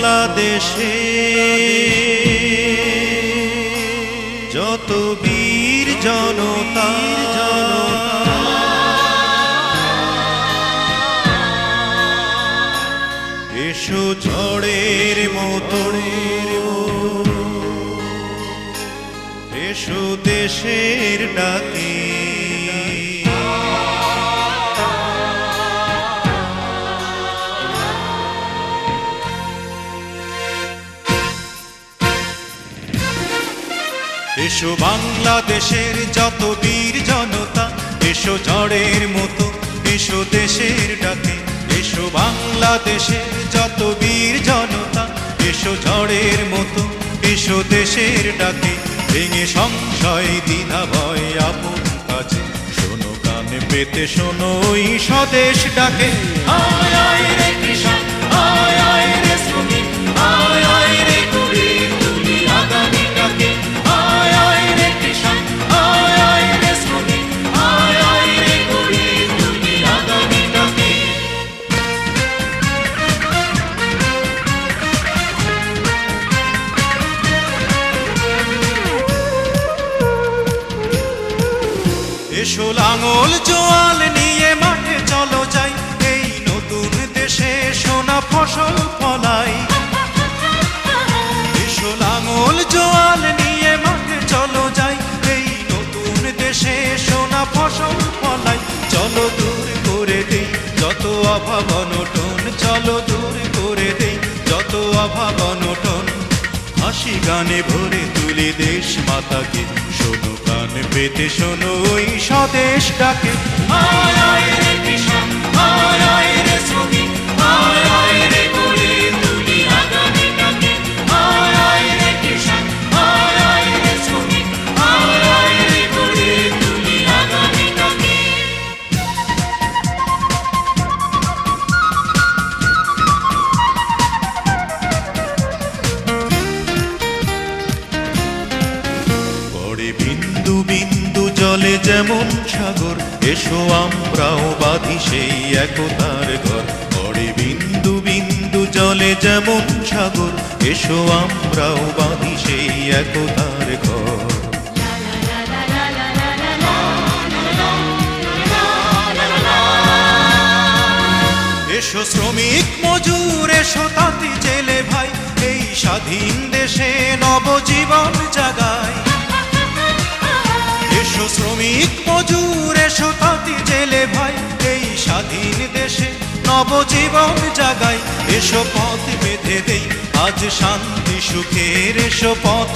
বাংলাদেশে যত বীর জনতা এসো ঝড়ের মতো এসো দেশের ডাকে এসো বাংলাদেশের যত বীর জনতা এসো ঝড়ের মতো এসো দেশের ডাকে এসো বাংলাদেশের যত বীর জনতা এসো ঝড়ের মতো এসো দেশের ডাকে ভেঙে সংশয় দ্বিধা ভয় আপন কাজে শোনো কানে পেতে শোনো ওই স্বদেশ ডাকে আয় আয় রে কৃষক আয় আয় রে শ্রমিক আয় আয় রে কুড়ি তুলি আগামী ডাকে আয় আয় রে কৃষক আয় আয় রে শ্রমিক আয় আয় রে কুড়ি তুলি আগামী ডাকে এসো লাঙল জোয়াল নিয়ে মাঠে চলো যাই এই নতুন দেশে সোনা ফসল ফলাই এসো লাঙল জোয়াল নিয়ে মাঠে চলো যাই এই নতুন দেশে সোনা ফসল ফলাই চলো দূর করে দেই যত অভাব অনটন চলো দূর করে দেই যত অভাব অনটন হাসি গানে ভরে তুলে দেশ মাতাকে শোনো কান পেতে শোনো ওই স্বদেশ ডাকে আয় আয় রে কৃষক আয় আয় রে শ্রমিক আয় আয় রে গড়ে তুলি আগামী ডাকে আয় আয় রে কৃষক আয় আয় রে শ্রমিক আয় আয় রে গড়ে তুলি আগামী ডাকে বিন্দু বিন্দু জলে যেমন সাগর এসো আমরাও বাঁধি সেই একতার ঘর পড়ে বিন্দু বিন্দু জলে যেমন সাগর এসো আমরাও বাঁধি সেই একতার ঘর এসো শ্রমিক মজুর এসো তাঁতি জেলে ভাই এই স্বাধীন দেশে নবজীবন জাগায় এসো শ্রমিক মজুর এসো তাঁতি জেলে ভাই এই স্বাধীন দেশে নবজীবন জাগাই এসো পথ বেঁধে দেই আজ শান্তি সুখের এসো পথ